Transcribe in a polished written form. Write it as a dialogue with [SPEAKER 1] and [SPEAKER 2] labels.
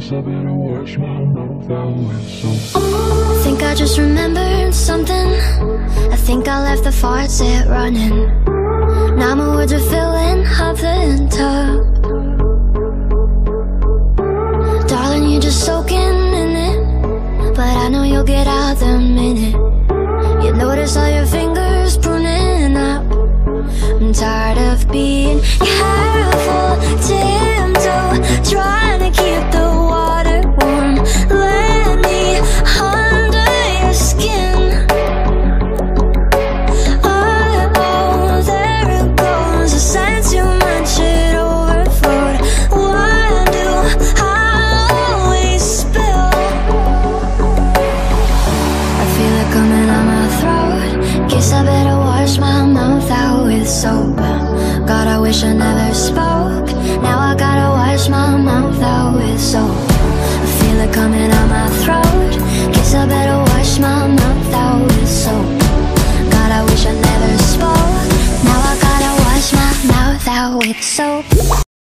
[SPEAKER 1] guess I better wash my mouth out with soap.
[SPEAKER 2] I think I just remembered something. I think I left the faucet running. Now my words are filling up the tub. Darling, you're just soaking in it, but I know you'll get out the minute you notice all your fingers pruning up. I'm tired of being careful, tiptoe, trying to keep the water warm. Let me under your skin. Oh, there it goes. I said too much, it overflowed. Why do I always spill? I feel it coming out my throat. Guess I better wash my mouth out with soap. God, I wish I never spoke. Now I gotta wash my mouth out with soap. I feel it coming out my throat. Guess I better wash my mouth out with soap.